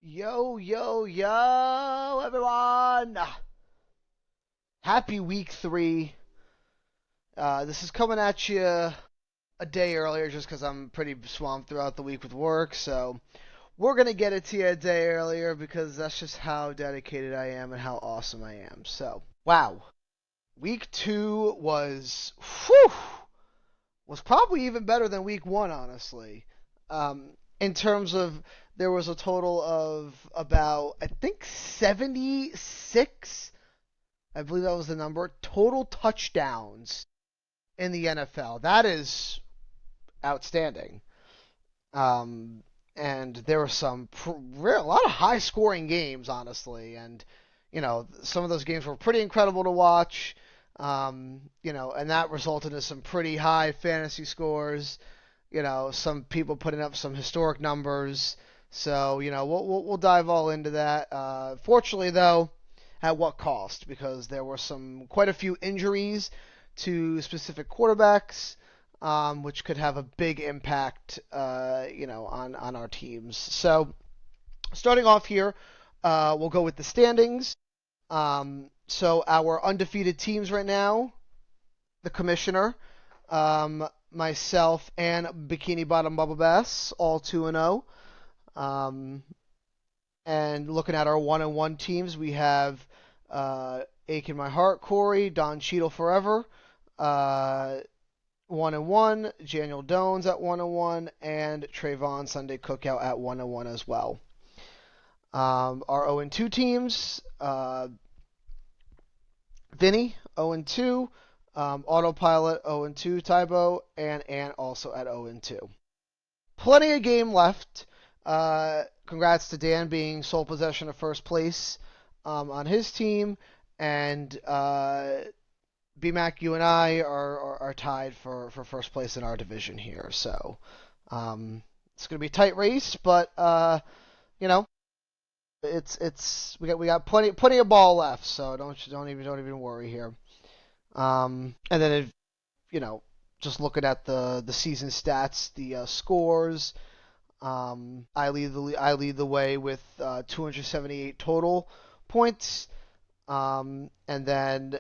Yo, yo, yo, everyone! Happy week 3. This is coming at you a day earlier just because I'm pretty swamped throughout the week with work, so we're going to get it to you a day earlier because that's just how dedicated I am and how awesome I am. So, wow. Week 2 was probably even better than week 1, honestly. In terms of there was a total of about I think 76, I believe that was the number, total touchdowns in the NFL. That is outstanding. Um, and there were a lot of high scoring games, honestly, and some of those games were pretty incredible to watch. And that resulted in some pretty high fantasy scores. Some people putting up some historic numbers. So, we'll dive all into that. Fortunately, though, at what cost? Because there were quite a few injuries to specific quarterbacks, which could have a big impact, on our teams. So, starting off here, we'll go with the standings. So our undefeated teams right now, the commissioner, myself, and Bikini Bottom Bubble Bass, all 2-0. And looking at our 1-1 teams, we have Ache in My Heart, Corey, Don Cheadle Forever, 1-1, Daniel Dones at 1-1, and Trayvon Sunday Cookout at 1-1 as well. Our 0-2 teams, Vinny, 0-2, Autopilot, 0-2, Tybo, and Ant also at 0-2. Plenty of game left. Congrats to Dan being sole possession of first place on his team, and BMAC, you and I are tied for first place in our division here. So it's going to be a tight race, but we got plenty of ball left, so don't even worry here. And then just looking at the season stats, the scores, I lead the way with 278 total points, and then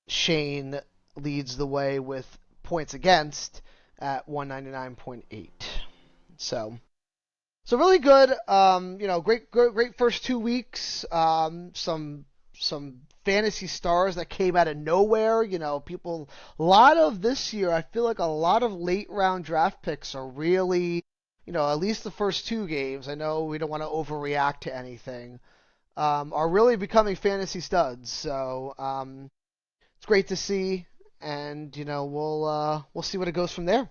Shane leads the way with points against at 199.8. So really good. Great first 2 weeks. Some fantasy stars that came out of nowhere. A lot of this year, I feel like a lot of late round draft picks are really, at least the first 2 games. I know we don't want to overreact to anything. Are really becoming fantasy studs. So it's great to see, and we'll see what it goes from there.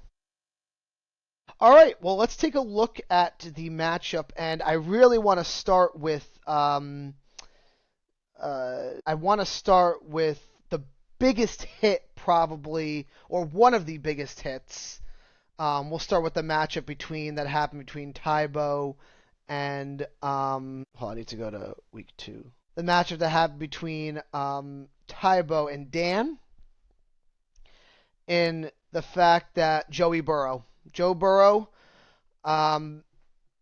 All right, well, let's take a look at the matchup, and I really want to start with the biggest hit, probably, or one of the biggest hits. We'll start with the matchup that happened between Tybo and I need to go to week 2. The matchup that happened between Tybo and Dan, in the fact that Joe Burrow,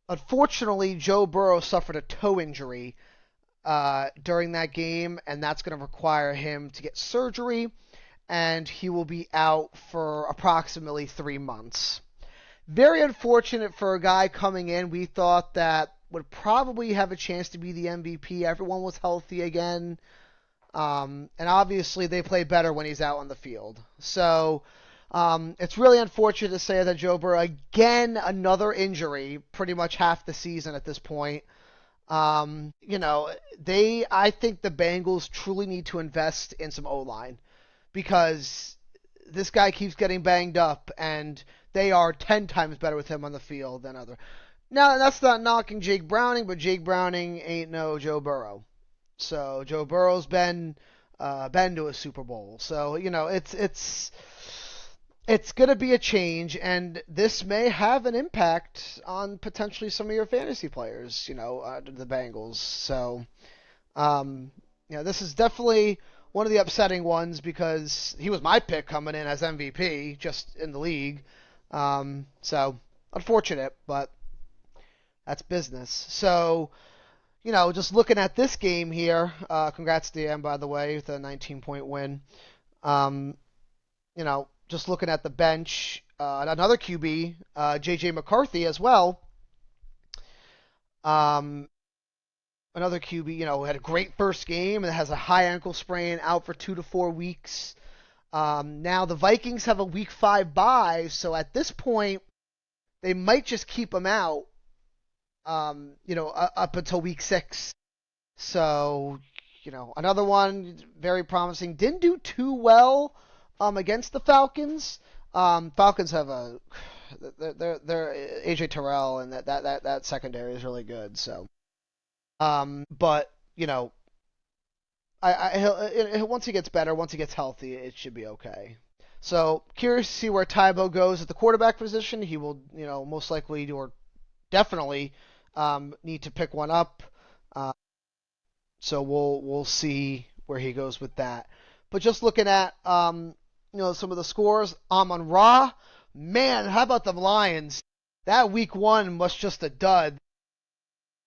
unfortunately, Joe Burrow suffered a toe injury during that game, and that's going to require him to get surgery, and he will be out for approximately 3 months. Very unfortunate for a guy coming in. We thought that would probably have a chance to be the MVP. Everyone was healthy again, and obviously they play better when he's out on the field. So it's really unfortunate to say that Joe Burrow, again, another injury, pretty much half the season at this point. I think the Bengals truly need to invest in some O-line, because this guy keeps getting banged up, and they are 10 times better with him on the field than other. Now, that's not knocking Jake Browning, but Jake Browning ain't no Joe Burrow. So Joe Burrow's been to a Super Bowl. So, it's going to be a change, and this may have an impact on potentially some of your fantasy players, the Bengals. So, this is definitely one of the upsetting ones, because he was my pick coming in as MVP just in the league. So, unfortunate, but That's business. So, just looking at this game here, congrats to Dan, by the way, with a 19-point win. Um, just looking at the bench, another QB, J.J. McCarthy as well. Um, Another QB, had a great first game and has a high ankle sprain, out for 2 to 4 weeks. Now the Vikings have a week 5 bye, so at this point they might just keep him out. Up until week 6. So, another one very promising. Didn't do too well against the Falcons. Falcons have they're AJ Terrell, and that secondary is really good. So, but once he gets better, once he gets healthy, it should be okay. So curious to see where Tybo goes at the quarterback position. He will, most likely or definitely need to pick one up. Uh, so we'll see where he goes with that. But just looking at some of the scores, Amon Ra, man, how about the Lions? That week 1 was just a dud.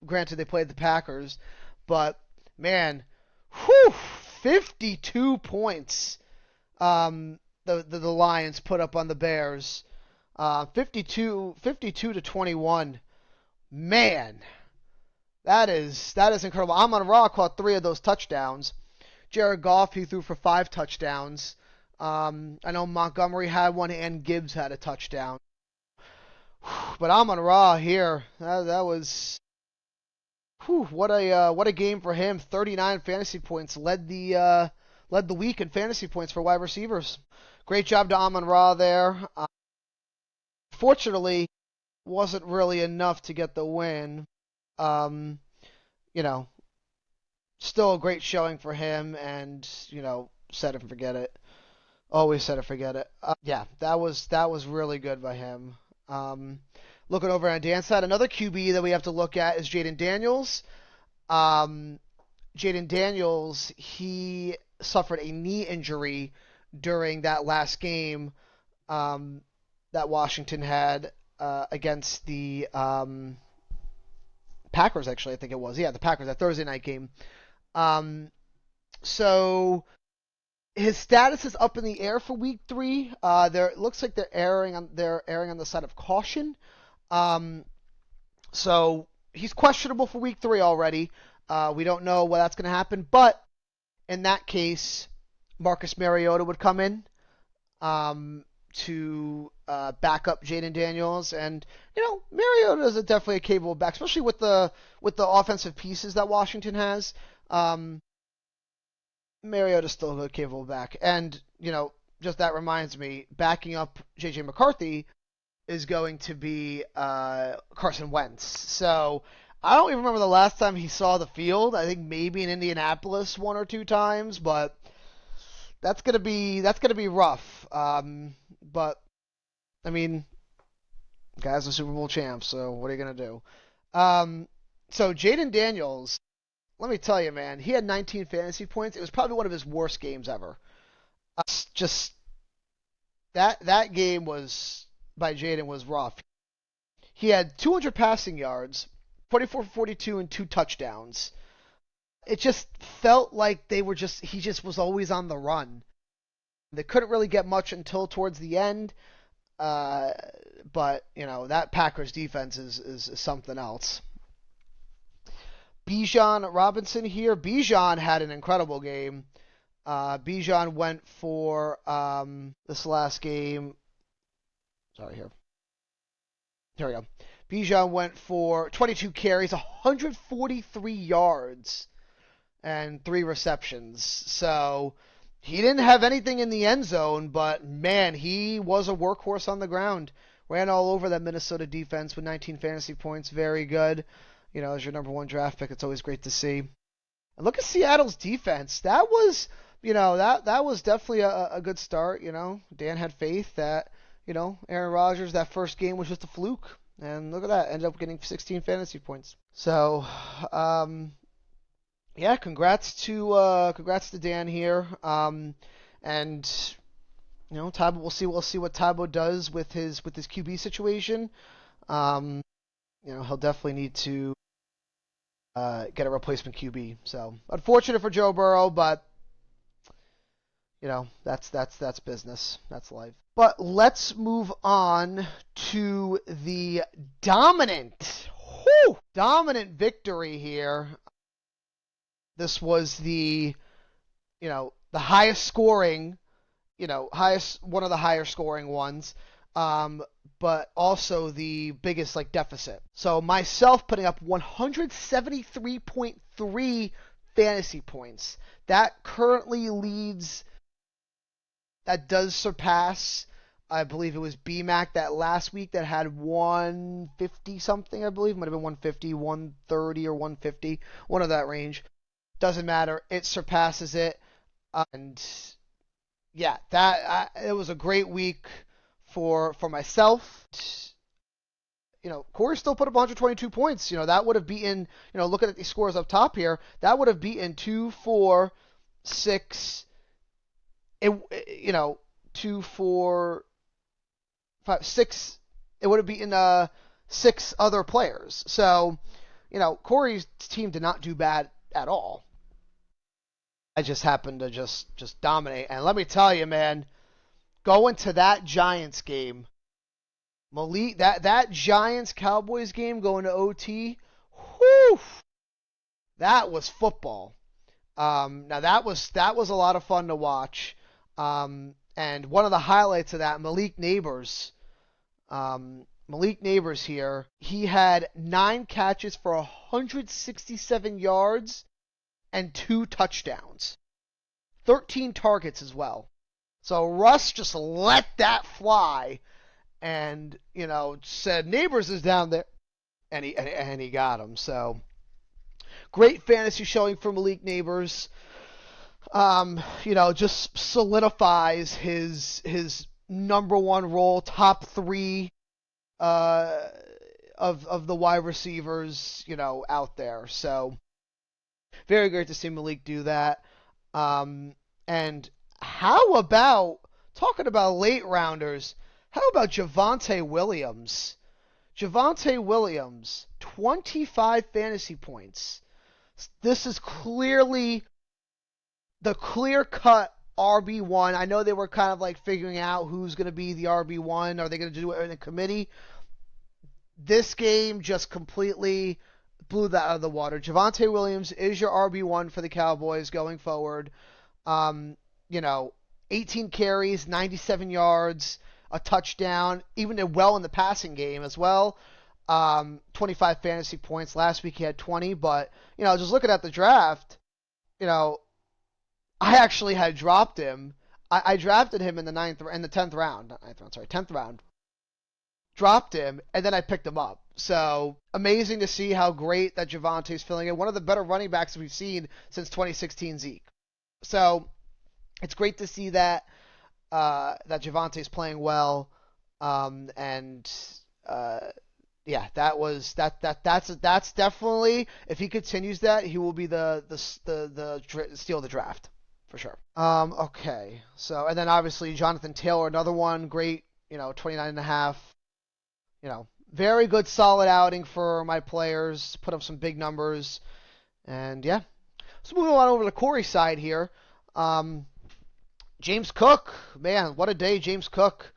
Granted, they played the Packers, but man, 52 points. The Lions put up on the Bears. 52 to 21. Man, that is incredible. Amon Ra caught 3 of those touchdowns. Jared Goff, he threw for 5 touchdowns. I know Montgomery had one and Gibbs had a touchdown. But Amon Ra here, that was what a game for him. 39 fantasy points, led the week in fantasy points for wide receivers. Great job to Amon Ra there. Fortunately, wasn't really enough to get the win. You know, Still a great showing for him, and set it and forget it. Always set it, forget it. Yeah, that was really good by him. Looking over on Dan's side, another QB that we have to look at is Jaden Daniels. Jaden Daniels, he suffered a knee injury during that last game that Washington had against the Packers, actually, I think it was. Yeah, the Packers, that Thursday night game. So his status is up in the air for week 3. It looks like they're erring on the side of caution. So he's questionable for week 3 already. We don't know what that's going to happen, but in that case, Marcus Mariota would come in to back up Jaden Daniels, and Mariota is definitely a capable back, especially with the offensive pieces that Washington has. Mariota's still a capable back, and just that reminds me, backing up JJ McCarthy is going to be Carson Wentz. So I don't even remember the last time he saw the field. I think maybe in Indianapolis 1 or 2 times, but that's gonna be rough. But I mean, guy's a Super Bowl champ, so what are you gonna do? So Jaden Daniels, let me tell you, man, he had 19 fantasy points. It was probably one of his worst games ever. Just that game was by Jaden was rough. He had 200 passing yards, 44 for 42, and 2 touchdowns. It just felt like he just was always on the run. They couldn't really get much until towards the end. But that Packers defense is something else. Bijan Robinson here. Bijan had an incredible game. Bijan went for this last game. Sorry, here we go. Bijan went for 22 carries, 143 yards, and 3 receptions. So he didn't have anything in the end zone, but man, he was a workhorse on the ground. Ran all over that Minnesota defense with 19 fantasy points. Very good. As your number 1 draft pick, it's always great to see. And look at Seattle's defense. That was, that was definitely a good start. Dan had faith that, Aaron Rodgers, that first game was just a fluke. And look at that. Ended up getting 16 fantasy points. So, yeah, congrats to Dan here. And Tybo, we'll see what Tybo does with his QB situation. he'll definitely need to get a replacement QB. So unfortunate for Joe Burrow, but that's business. That's life. But let's move on to the dominant victory here. This was the highest scoring, one of the higher scoring ones, but also the biggest deficit. So myself putting up 173.3 fantasy points. That currently leads. That does surpass. I believe it was BMAC that last week that had 150 something. I believe it might have been 150, 130, or 150, one of that range. Doesn't matter. It surpasses it, and yeah, it was a great week for myself. Corey still put up 122 points. That would have beaten. Looking at the scores up top here, that would have beaten 2, 4, 6. It 2, 4, 5, 6. It would have beaten 6 other players. So, Corey's team did not do bad at all. I just happened to just dominate. And let me tell you, man, going to that Giants game, Malik, that Giants Cowboys game going to OT, whew, that was football. Now that was a lot of fun to watch. And one of the highlights of that, Malik Neighbors. Malik Neighbors here, he had 9 catches for 167 yards and 2 touchdowns. 13 targets as well. So Russ just let that fly and, said Neighbors is down there. And he got him. So great fantasy showing for Malik Neighbors. Just solidifies his number one role, top 3 of the wide receivers, out there. So very great to see Malik do that. And how about, talking about late rounders, how about Javonte Williams? Javonte Williams, 25 fantasy points. This is clearly the clear-cut RB1. I know they were kind of figuring out who's going to be the RB1. Are they going to do it in a committee? This game just completely blew that out of the water. Javonte Williams is your RB1 for the Cowboys going forward. 18 carries, 97 yards, a touchdown, even did well in the passing game as well. 25 fantasy points. Last week he had 20, but, just looking at the draft, I actually had dropped him. I drafted him in the 10th round. Not 9th round, sorry, 10th round. Dropped him, and then I picked him up. So, amazing to see how great that Javonte's filling in. One of the better running backs we've seen since 2016 Zeke. So, it's great to see that Javonte's playing well. Yeah, that's definitely, if he continues that, he will be the steal of the draft for sure. Okay. So, and then obviously Jonathan Taylor, another one, great, 29.5. Very good solid outing for my players, put up some big numbers. And yeah. So moving on over to Corey's side here. James Cook, man, what a day, James Cook.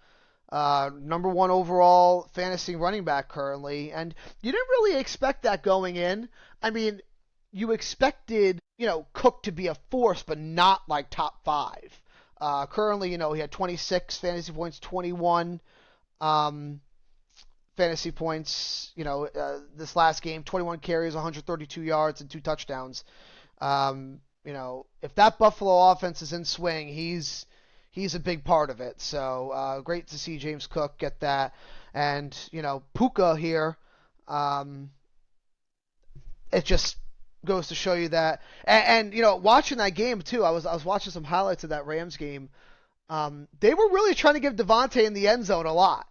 Number 1 overall fantasy running back currently, and you didn't really expect that going in. I mean, you expected, Cook to be a force, but not top 5. Currently, he had 26 fantasy points, 21 fantasy points. This last game, 21 carries, 132 yards, and 2 touchdowns. If that Buffalo offense is in swing, he's a big part of it. So great to see James Cook get that. And, Puka here, it just goes to show you that. And watching that game, too, I was watching some highlights of that Rams game. They were really trying to give Devontae in the end zone a lot.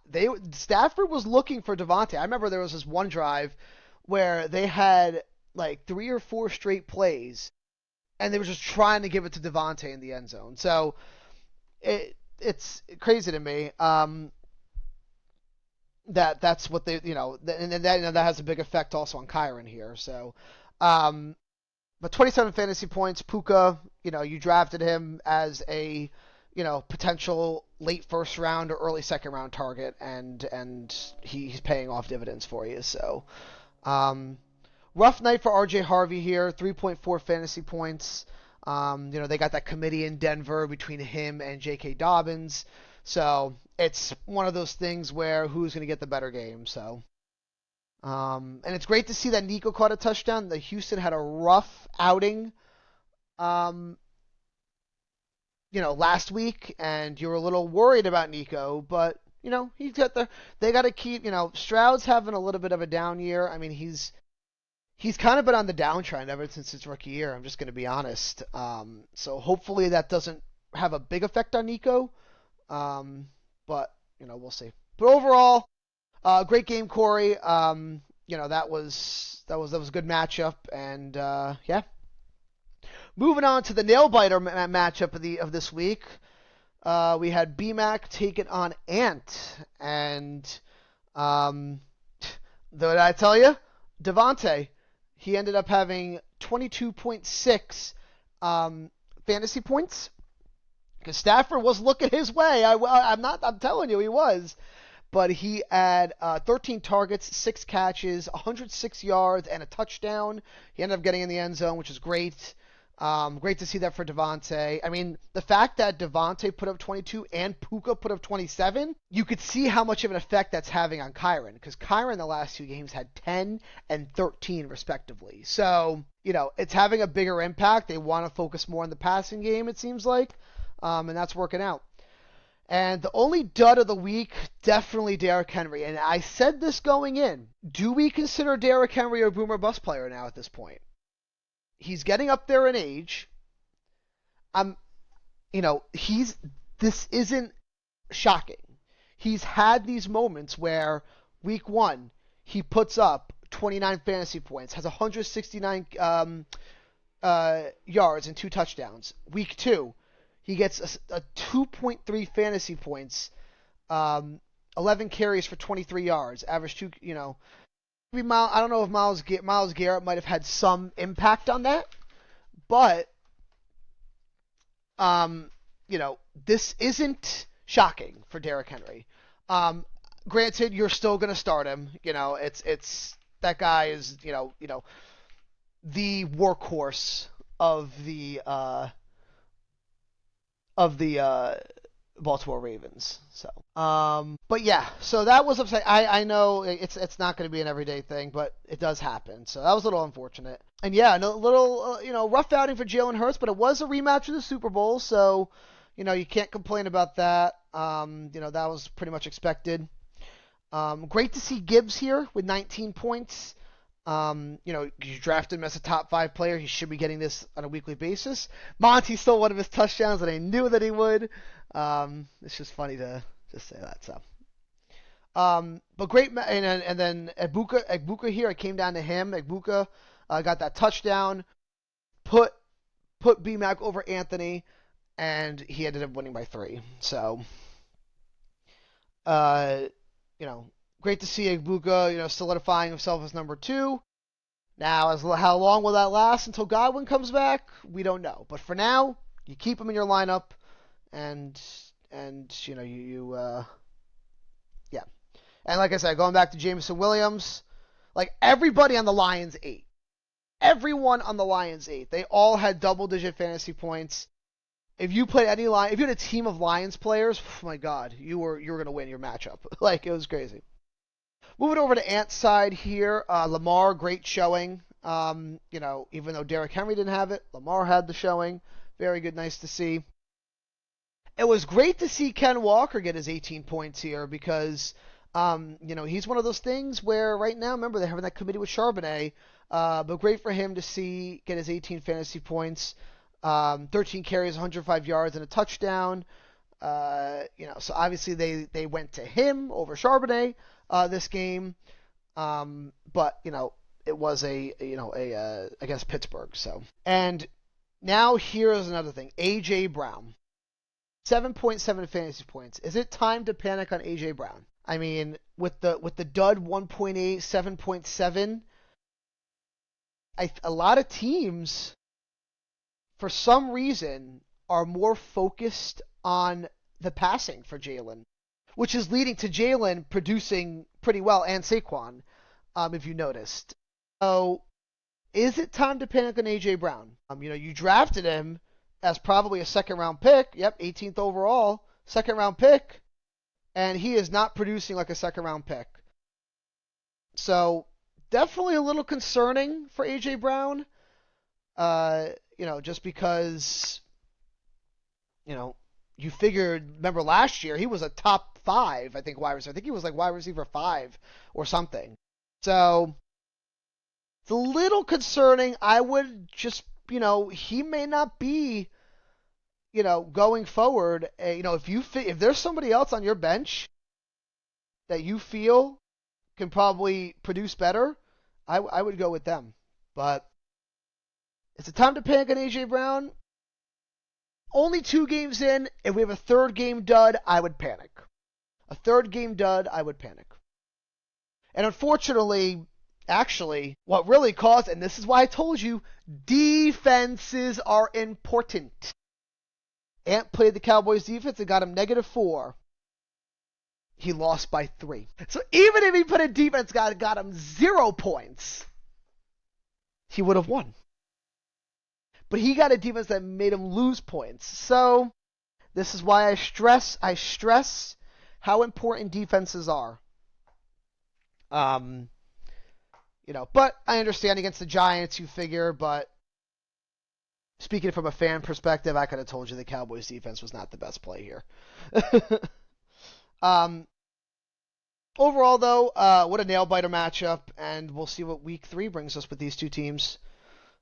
Stafford was looking for Devontae. I remember there was this one drive where they had 3 or 4 straight plays, and they were just trying to give it to Devontae in the end zone. So it's crazy to me. that's what they, and that has a big effect also on Kyron here. So, um, but 27 fantasy points, Puka, you drafted him as a, potential late first round or early second round target, and he's paying off dividends for you. So, um, rough night for RJ Harvey here, 3.4 fantasy points. They got that committee in Denver between him and J.K. Dobbins. So it's one of those things where who's going to get the better game. So, and it's great to see that Nico caught a touchdown. The Houston had a rough outing, um, last week, and you were a little worried about Nico, but he's got the. They got to keep. Stroud's having a little bit of a down year. I mean, he's kind of been on the downtrend ever since his rookie year. I'm just going to be honest. So hopefully that doesn't have a big effect on Nico. But we'll see. But overall, great game, Corey. That was a good matchup, and yeah. Moving on to the nail biter matchup of this week, we had BMAC taking on Ant, and did I tell you, Devontae, he ended up having 22.6 fantasy points. Because Stafford was looking his way. I'm telling you, he was. But he had 13 targets, 6 catches, 106 yards, and a touchdown. He ended up getting in the end zone, which is great. Great to see that for Devontae. I mean, the fact that Devontae put up 22 and Puka put up 27, you could see how much of an effect that's having on Kyron. Because Kyron the last 2 games had 10 and 13 respectively. So, it's having a bigger impact. They want to focus more on the passing game, it seems like. And that's working out. And the only dud of the week, definitely Derrick Henry. And I said this going in. Do we consider Derrick Henry a boomer bust player now at this point? He's getting up there in age. This isn't shocking. He's had these moments where week 1, he puts up 29 fantasy points, has 169 yards and 2 touchdowns. Week 2, he gets a 2.3 fantasy points, 11 carries for 23 yards, average 2, I don't know if Myles Garrett might have had some impact on that, but this isn't shocking for Derrick Henry. Granted, you're still going to start him. It's that guy is the workhorse of the Baltimore Ravens. So, but yeah, so that was upsetting. I know it's not going to be an everyday thing, but it does happen. So that was a little unfortunate. And yeah, a little rough outing for Jalen Hurts, but it was a rematch of the Super Bowl, so you can't complain about that. That was pretty much expected. Great to see Gibbs here with 19 points. You drafted him as a top 5 player. He should be getting this on a weekly basis. Monty stole one of his touchdowns, and I knew that he would. It's just funny to just say that. So, but great. And then Egbuka here. It came down to him. Egbuka got that touchdown, put BMAC over Anthony, and he ended up winning by 3. So, great to see Egbuka, solidifying himself as number 2. Now, how long will that last until Godwin comes back? We don't know. But for now, you keep him in your lineup, and yeah. And like I said, going back to Jameson Williams, like everybody on the Lions ate. Everyone on the Lions ate. They all had double-digit fantasy points. If you played if you had a team of Lions players, oh my God, you were going to win your matchup. Like, it was crazy. Moving over to Ant's side here, Lamar, great showing. Even though Derrick Henry didn't have it, Lamar had the showing. Very good, nice to see. It was great to see Ken Walker get his 18 points here because, he's one of those things where right now, remember, they're having that committee with Charbonnet, but great for him to get his 18 fantasy points, 13 carries, 105 yards, and a touchdown. So obviously they went to him over Charbonnet this game, but it was against Pittsburgh. So, and now here's another thing: AJ Brown, 7.7 fantasy points. Is it time to panic on AJ Brown? I mean, with the dud 1.8, 7.7, a lot of teams for some reason are more focused on the passing for Jalen, which is leading to Jalen producing pretty well and Saquon, if you noticed. So, is it time to panic on AJ Brown? You drafted him as probably a second round pick. Yep, 18th overall, second round pick, and he is not producing like a second round pick. So, definitely a little concerning for AJ Brown. Just because, you figured, remember last year, he was a top 5, I think, wide receiver. I think he was like wide receiver 5 or something. So, it's a little concerning. I would just, he may not be, going forward. If there's somebody else on your bench that you feel can probably produce better, I would go with them. But is it time to panic on AJ Brown? Only 2 games in. If we have a third game dud, I would panic. A third game dud, I would panic. And unfortunately, actually, what really caused, and this is why I told you, defenses are important. Ant played the Cowboys defense and got him -4. He lost by 3. So even if he put a defense got him 0 points, he would have won. But he got a defense that made him lose points. So this is why I stress how important defenses are. But I understand against the Giants, you figure, but speaking from a fan perspective, I could have told you the Cowboys defense was not the best play here. Overall, though, what a nail-biter matchup, and we'll see what Week 3 brings us with these two teams.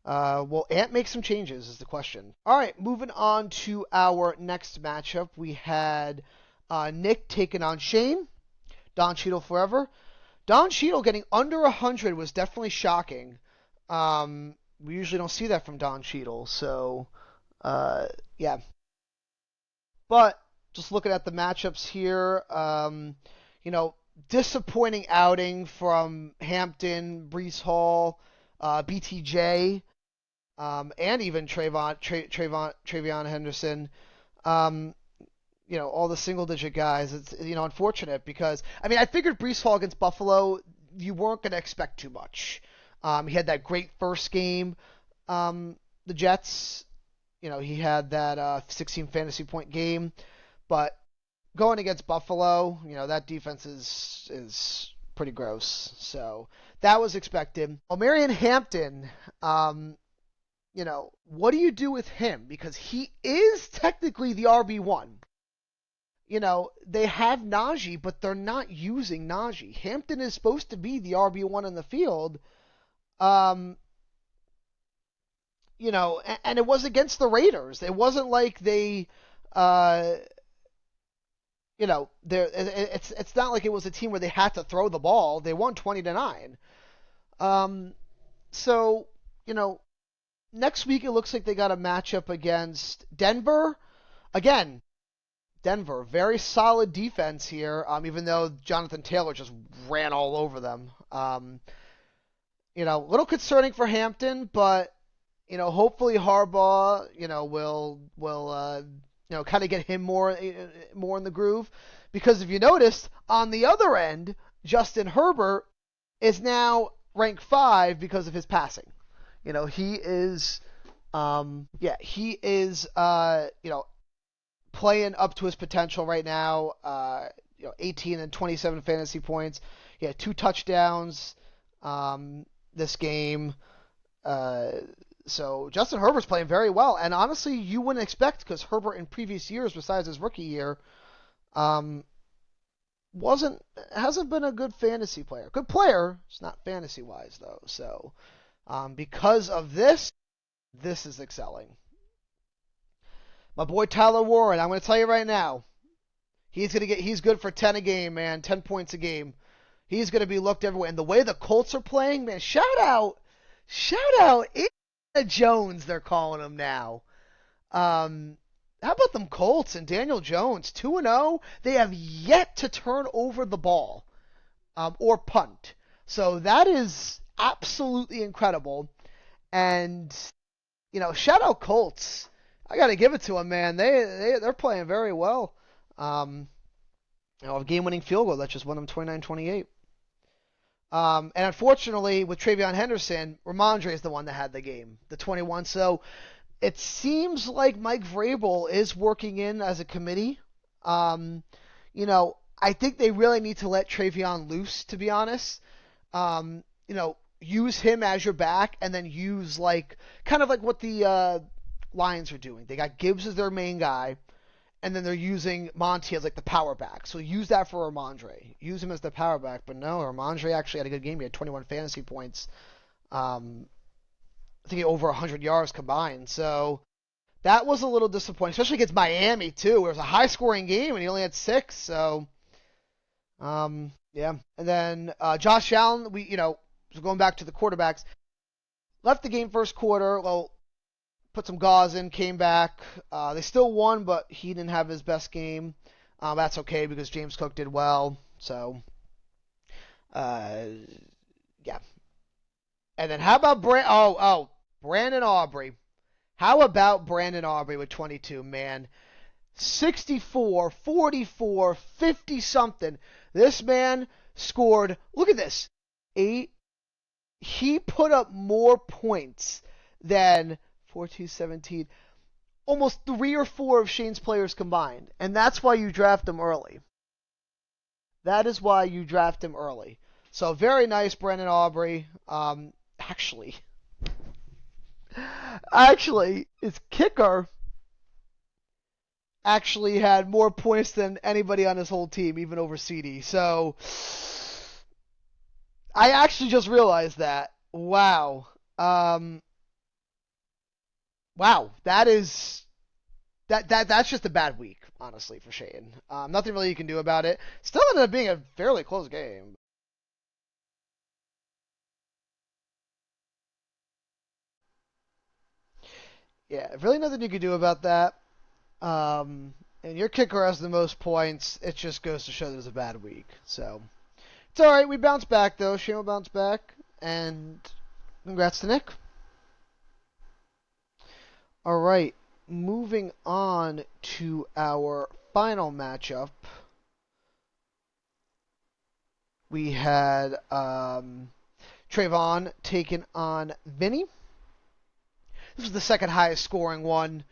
Will Ant make some changes is the question. All right, moving on to our next matchup. We had Nick taking on Shane. Don Cheadle forever. Don Cheadle getting under 100 was definitely shocking. We usually don't see that from Don Cheadle, so yeah. But just looking at the matchups here, disappointing outing from Hampton, Breece Hall, BTJ, and even Travion Henderson. All the single-digit guys. It's unfortunate because I figured Breece Hall against Buffalo, you weren't going to expect too much. He had that great first game. The Jets, he had that 16 fantasy point game, but going against Buffalo, that defense is pretty gross. So that was expected. Marion Hampton, what do you do with him? Because he is technically the RB1. They have Najee, but they're not using Najee. Hampton is supposed to be the RB1 in the field. And it was against the Raiders. It wasn't like they, it's not like it was a team where they had to throw the ball. They won 20-9. So, next week it looks like they got a matchup against Denver. Again, Denver, very solid defense here, even though Jonathan Taylor just ran all over them. A little concerning for Hampton, but, hopefully Harbaugh, will kind of get him more in the groove. Because if you noticed, on the other end, Justin Herbert is now ranked 5 because of his passing. He is, playing up to his potential right now. 18 and 27 fantasy points. He had 2 touchdowns this game. So Justin Herbert's playing very well, and honestly, you wouldn't expect, because Herbert in previous years, besides his rookie year, hasn't been a good fantasy player. Good player, it's not fantasy wise though. So because of this is excelling. My boy Tyler Warren, I'm going to tell you right now, he's good for 10 a game, man, 10 points a game. He's going to be looked everywhere. And the way the Colts are playing, man, shout out, Indiana Jones, they're calling him now. how about them Colts and Daniel Jones, 2-0? They have yet to turn over the ball or punt. So that is absolutely incredible. And, shout out Colts. I got to give it to them, man. They're playing very well. A game-winning field goal that just won them 29-28. And unfortunately, with Travion Henderson, Ramondre is the one that had the game, the 21. So it seems like Mike Vrabel is working in as a committee. I think they really need to let Travion loose, to be honest. Use him as your back, and then use kind of like what the Lions are doing. They got Gibbs as their main guy, and then they're using Monty as the power back. So use that for Ramondre. Use him as the power back. But no, Ramondre actually had a good game. He had 21 fantasy points. I think over 100 yards combined. So that was a little disappointing, especially against Miami too, where it was a high-scoring game and he only had 6. So, yeah. And then Josh Allen, going back to the quarterbacks, left the game first quarter. Well, put some gauze in, came back. They still won, but he didn't have his best game. That's okay because James Cook did well. So, yeah. And then how about Brandon Aubrey? How about Brandon Aubrey with 22, man? 64, 44, 50-something. This man scored, look at this, 8. He put up more points than 14, 17, almost 3 or 4 of Shane's players combined. And that's why you draft him early. That is why you draft him early. So very nice, Brandon Aubrey. Actually, his kicker actually had more points than anybody on his whole team, even over CD. So I actually just realized that. Wow. Wow. That's just a bad week, honestly, for Shane. Nothing really you can do about it. Still ended up being a fairly close game. Yeah, really nothing you can do about that. And your kicker has the most points. It just goes to show that it was a bad week. So it's all right. We bounced back though. Shane will bounce back, and congrats to Nick. All right, moving on to our final matchup. We had Trayvon taking on Vinny. This was the second highest scoring one,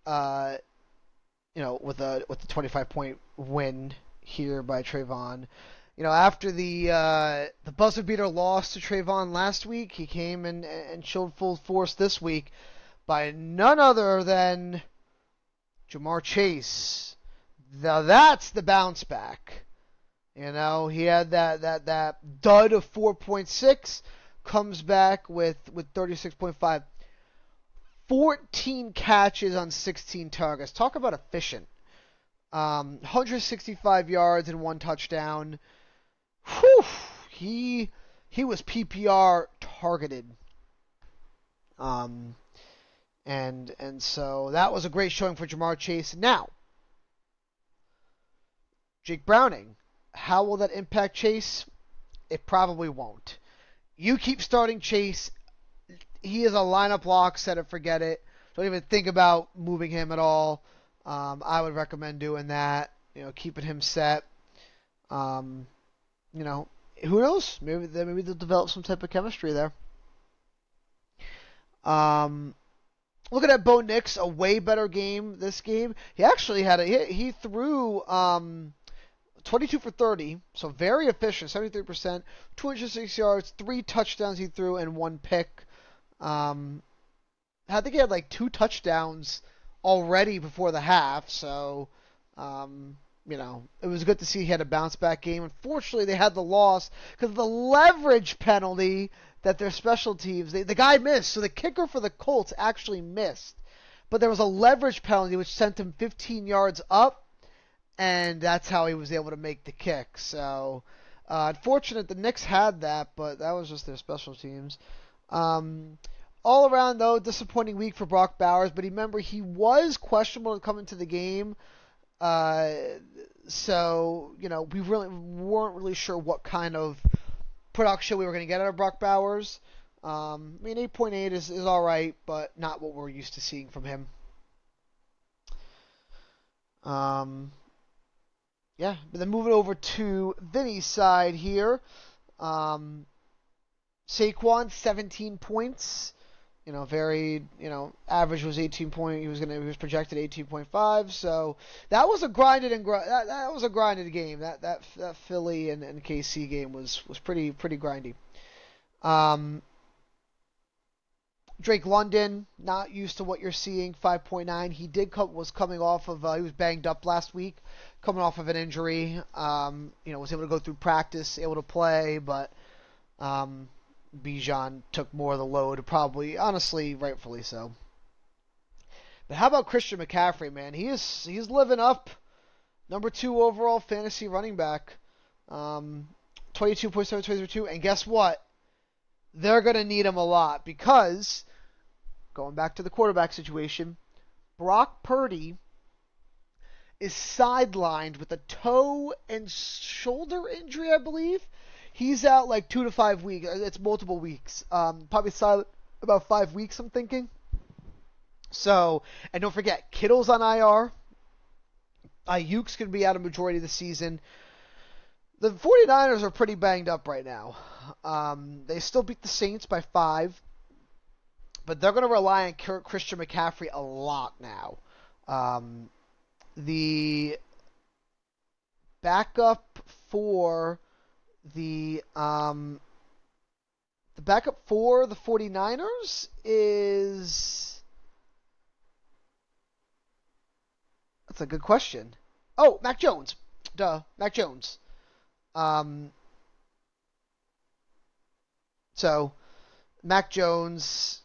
with the 25-point win here by Trayvon. After the buzzer beater loss to Trayvon last week, he came and showed full force this week by none other than Jamar Chase. Now that's the bounce back. He had that dud of 4.6, comes back with 36.5. 14 catches on 16 targets. Talk about efficient. 165 yards and 1 touchdown. Whew, he was PPR targeted. And so that was a great showing for Jamar Chase. Now, Jake Browning, how will that impact Chase? It probably won't. You keep starting Chase. He is a lineup lock, set it, forget it. Don't even think about moving him at all. I would recommend doing that. Keeping him set. Who knows? Maybe they'll develop some type of chemistry there. Looking at Bo Nix, a way better game this game. He actually had he threw 22 for 30, so very efficient, 73%, 206 yards, 3 touchdowns he threw, and 1 pick. I think he had 2 touchdowns already before the half, so it was good to see he had a bounce back game. Unfortunately, they had the loss because of the leverage penalty that their special teams, the guy missed, so the kicker for the Colts actually missed, but there was a leverage penalty which sent him 15 yards up, and that's how he was able to make the kick. So unfortunate the Knicks had that, but that was just their special teams. all around, though, disappointing week for Brock Bowers. But remember, he was questionable to come into the game. Uh, so, we really weren't really sure what kind of production we were going to get out of Brock Bowers. 8.8 is all right, but not what we're used to seeing from him. Yeah, but then moving over to Vinny's side here. Saquon, 17 points. Very, average was 18 point. He was projected 18.5. So that was a grinded that was a grinded game. That Philly and KC game was pretty grindy. Drake London, not used to what you're seeing, 5.9. He was coming off of he was banged up last week, coming off of an injury. Was able to go through practice, able to play, but Bijan took more of the load, probably, honestly, rightfully so. But how about Christian McCaffrey, man? He's living up. Number 2 overall fantasy running back. 22.7, 23.2. And guess what? They're going to need him a lot because, going back to the quarterback situation, Brock Purdy is sidelined with a toe and shoulder injury, I believe. He's out like 2 to 5 weeks. It's multiple weeks. Probably silent about 5 weeks, I'm thinking. So, and don't forget, Kittle's on IR. Ayuk's going to be out a majority of the season. The 49ers are pretty banged up right now. They still beat the Saints by 5, but they're going to rely on Christian McCaffrey a lot now. The backup for the 49ers is... That's a good question. Oh, Mac Jones. Duh, Mac Jones. So, Mac Jones,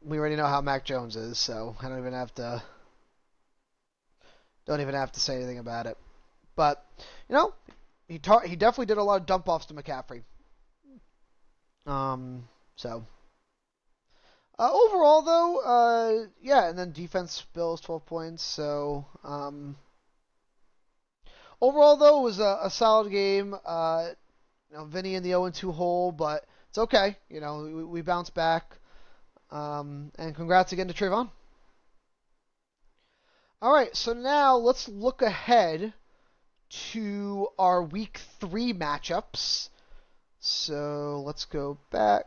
we already know how Mac Jones is, so I don't even have to say anything about it. But, he definitely did a lot of dump-offs to McCaffrey. Overall, though, yeah, and then defense, Bills, 12 points, so, overall, though, it was a solid game. Vinny in the 0-2 hole, but it's okay. We bounced back. And congrats again to Trayvon. All right, so now let's look ahead to our Week 3 matchups. So let's go back.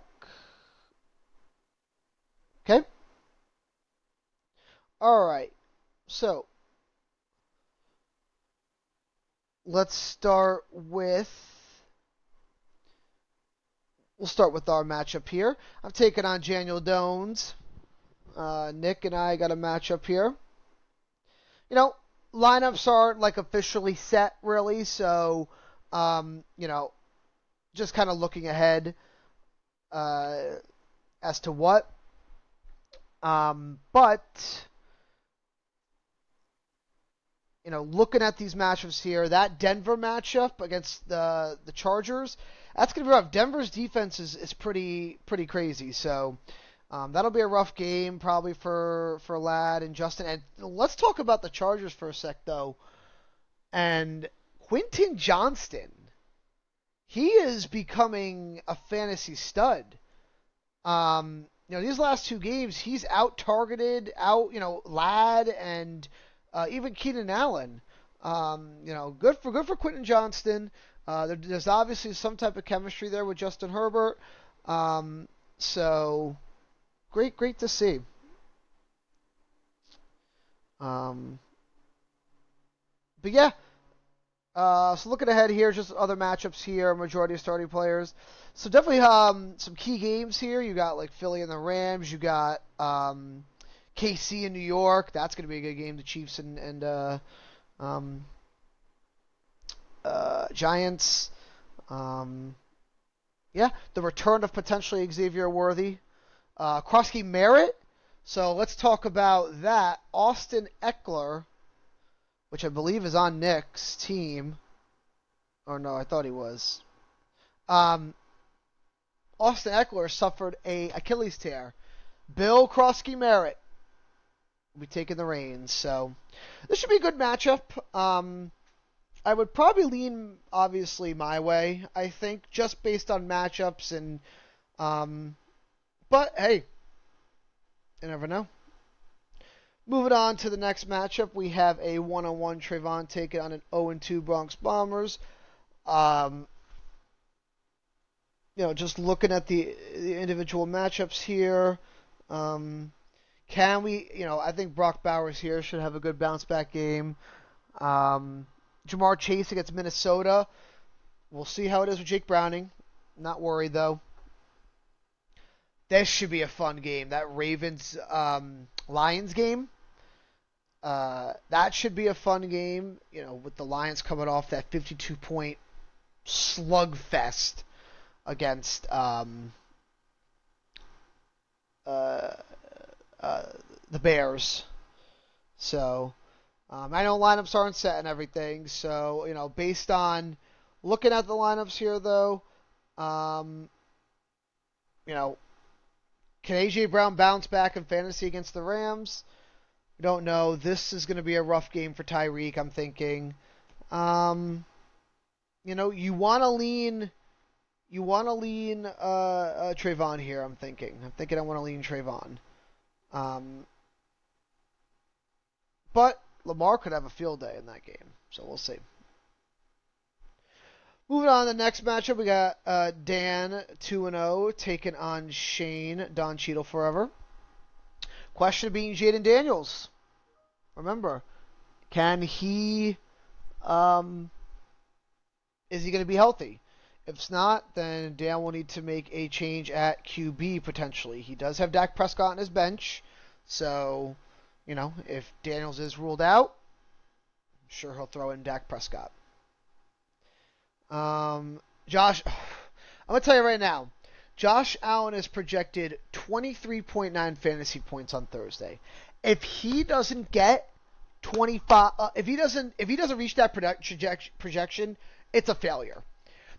Okay. All right. So let's start with... We'll start with our matchup here. I'm taking on Daniel Jones. Nick and I got a matchup here. Lineups aren't like officially set really, so just kind of looking ahead as to what. But looking at these matchups here, that Denver matchup against the Chargers, that's going to be rough. Denver's defense is pretty crazy, so that'll be a rough game probably for Ladd and Justin. And let's talk about the Chargers for a sec, though. And Quentin Johnston, he is becoming a fantasy stud. These last 2 games, he's out-targeted, Ladd and even Keenan Allen. Good for Quentin Johnston. There's obviously some type of chemistry there with Justin Herbert. So great to see. But yeah. So looking ahead here, just other matchups here, majority of starting players. So definitely some key games here. You got like Philly and the Rams. You got KC in New York. That's going to be a good game. The Chiefs and Giants. Yeah, the return of potentially Xavier Worthy. Krosky Merritt. So let's talk about that. Austin Eckler, which I believe is on Nick's team. Or no, I thought he was. Austin Eckler suffered a Achilles tear. Bill Krosky-Merritt will be taking the reins. So this should be a good matchup. I would probably lean, obviously, my way, I think, just based on matchups. But, hey, you never know. Moving on to the next matchup, we have a one-on-one Trayvon taking on an 0-2 Bronx Bombers. Just looking at the individual matchups here, can we, I think Brock Bowers here should have a good bounce-back game. Jamar Chase against Minnesota. We'll see how it is with Jake Browning. Not worried, though. This should be a fun game. That Ravens-Lions game. That should be a fun game, with the Lions coming off that 52-point slugfest against the Bears. So, I know lineups aren't set and everything, so, based on looking at the lineups here, though, can A.J. Brown bounce back in fantasy against the Rams? We don't know. This is going to be a rough game for Tyreek, I'm thinking. You want to lean Trayvon here, I'm thinking. I want to lean Trayvon. But Lamar could have a field day in that game, so we'll see. Moving on to the next matchup, we got Dan 2-0 taking on Shane, Don Cheadle forever. Question being Jaden Daniels. Remember, can he, is he going to be healthy? If it's not, then Dan will need to make a change at QB potentially. He does have Dak Prescott on his bench, so, if Daniels is ruled out, I'm sure he'll throw in Dak Prescott. Josh, I'm going to tell you right now, Josh Allen is projected 23.9 fantasy points on Thursday. If he doesn't get 25, if he doesn't reach that projection, it's a failure.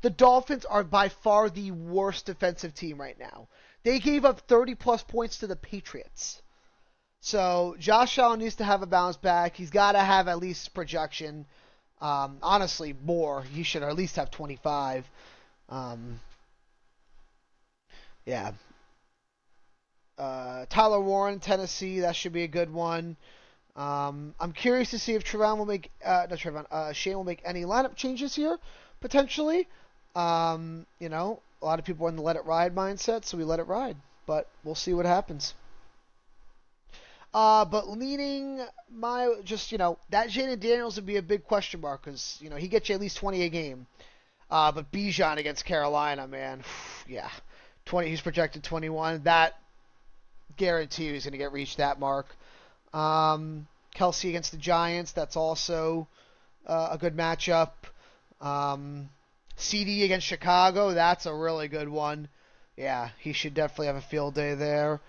The Dolphins are by far the worst defensive team right now. They gave up 30-plus points to the Patriots. So Josh Allen needs to have a bounce back. He's got to have at least projection. Honestly, more. He should at least have 25. Yeah. Tyler Warren, Tennessee. That should be a good one. I'm curious to see if Shane will make any lineup changes here, potentially. A lot of people are in the let it ride mindset, so we let it ride. But we'll see what happens. But leaning that Jaden Daniels would be a big question mark because, he gets you at least 20 a game. But Bijan against Carolina, man, yeah. 20, he's projected 21. That guarantee he's going to reach that mark. Kelsey against the Giants, that's also a good matchup. CD against Chicago, that's a really good one. Yeah, he should definitely have a field day there.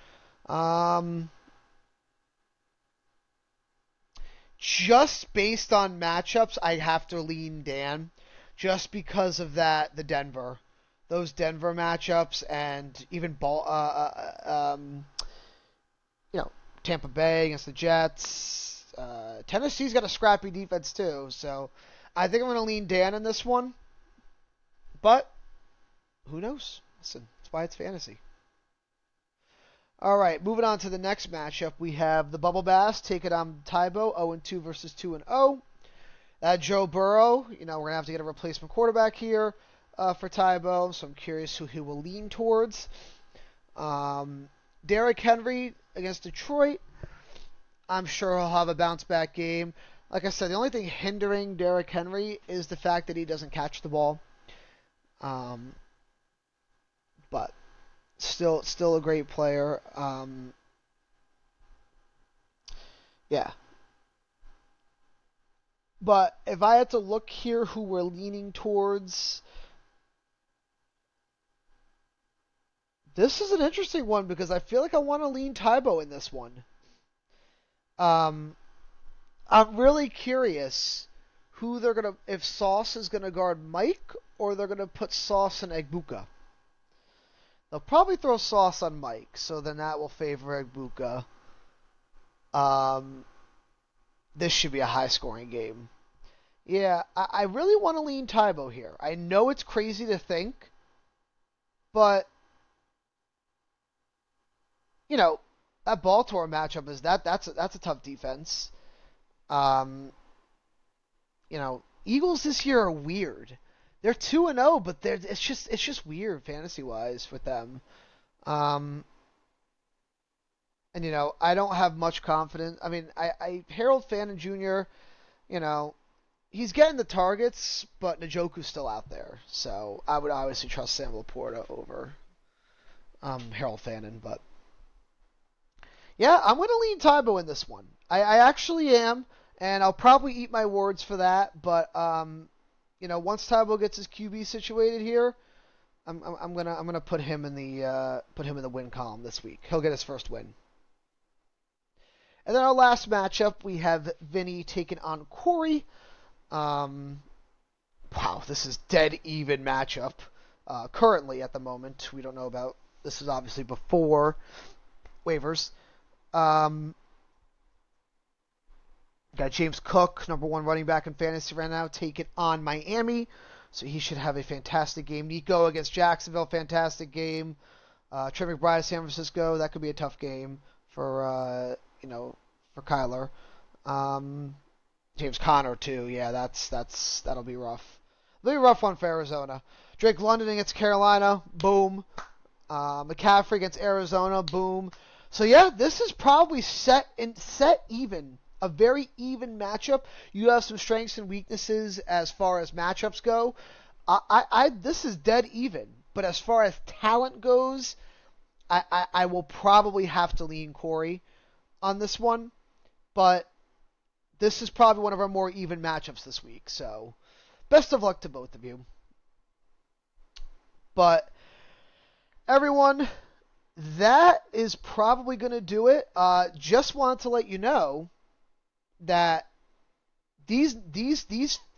Just based on matchups, I have to lean Dan, just because of those Denver matchups, and even Tampa Bay against the Jets. Tennessee's got a scrappy defense too, so I think I'm going to lean Dan in this one. But who knows? Listen, that's why it's fantasy. All right, moving on to the next matchup, we have the Bubble Bass taking on Tybo, 0-2 versus 2-0. Joe Burrow, we're going to have to get a replacement quarterback here for Tybo, so I'm curious who he will lean towards. Derrick Henry against Detroit, I'm sure he'll have a bounce-back game. Like I said, the only thing hindering Derrick Henry is the fact that he doesn't catch the ball. But still a great player. Yeah. But if I had to look here who we're leaning towards, this is an interesting one because I feel like I want to lean Tybo in this one. I'm really curious who they're going to, if Sauce is going to guard Mike or they're going to put Sauce and Egbuka. They'll probably throw Sauce on Mike, so then that will favor Egbuka. Um, this should be a high-scoring game. Yeah, I really want to lean Tybo here. I know it's crazy to think, but you know that Baltimore matchup is that's a tough defense. Um, Eagles this year are weird. They're 2-0, but it's just weird fantasy wise with them. Um, and I don't have much confidence. I mean, I Harold Fannin Jr. You know, he's getting the targets, but Njoku's still out there. So I would obviously trust Sam Laporta over Harold Fannin. But yeah, I'm going to lean Tybo in this one. I actually am, and I'll probably eat my words for that. But once Tybo gets his QB situated here, I'm gonna put him in the win column this week. He'll get his first win. And then our last matchup, we have Vinny taking on Corey. Wow, this is dead even matchup. Currently at the moment, we don't know about. This is obviously before waivers. Got James Cook, number one running back in fantasy right now, taking on Miami. So he should have a fantastic game. Nico against Jacksonville, fantastic game. Trey McBride, San Francisco, that could be a tough game for for Kyler. James Conner too, yeah, that'll be rough. It'll be a rough one for Arizona. Drake London against Carolina, boom. McCaffrey against Arizona, boom. So yeah, this is probably set even. A very even matchup. You have some strengths and weaknesses as far as matchups go. This is dead even. But as far as talent goes, I will probably have to lean Corey on this one. But this is probably one of our more even matchups this week. So best of luck to both of you. But everyone, that is probably going to do it. Just wanted to let you know that these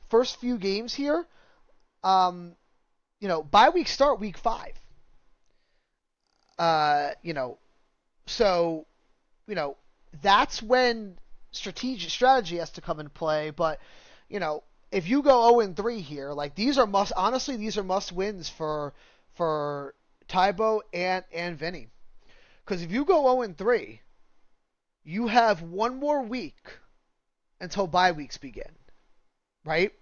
first few games here, bye week start week 5. So that's when strategy has to come into play. But if you go 0-3 here, like these are must wins for Tybo and Vinny, because if you go 0-3, you have one more week until bye weeks begin, right?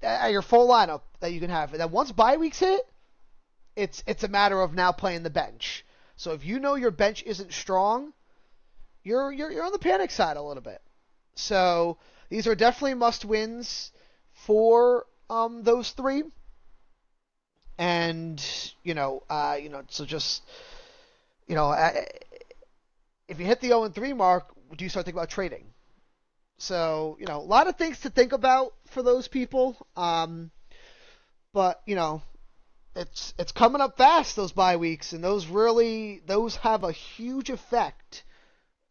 Your full lineup that you can have. And then once bye weeks hit, it's a matter of now playing the bench. So if you know your bench isn't strong, you're on the panic side a little bit. So these are definitely must wins for those three. And so just if you hit the 0-3 mark, do you start thinking about trading? So, a lot of things to think about for those people. But, it's coming up fast, those bye weeks, and those have a huge effect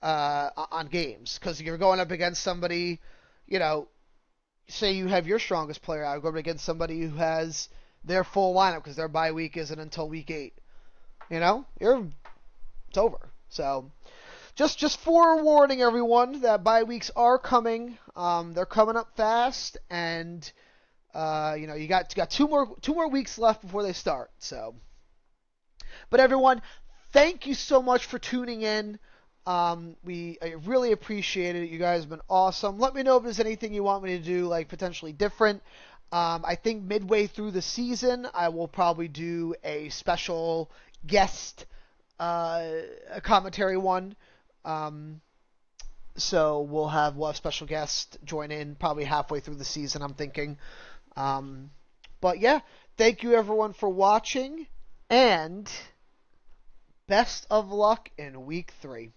on games, because you're going up against somebody, say you have your strongest player out, going against somebody who has their full lineup because their bye week isn't until week 8. It's over. So just forewarning everyone that bye weeks are coming. They're coming up fast, and you got two more weeks left before they start. So, but everyone, thank you so much for tuning in. I really appreciate it. You guys have been awesome. Let me know if there's anything you want me to do, like potentially different. I think midway through the season, I will probably do a special guest a commentary one. So we'll have special guests join in probably halfway through the season, I'm thinking. But yeah, thank you everyone for watching, and best of luck in week 3.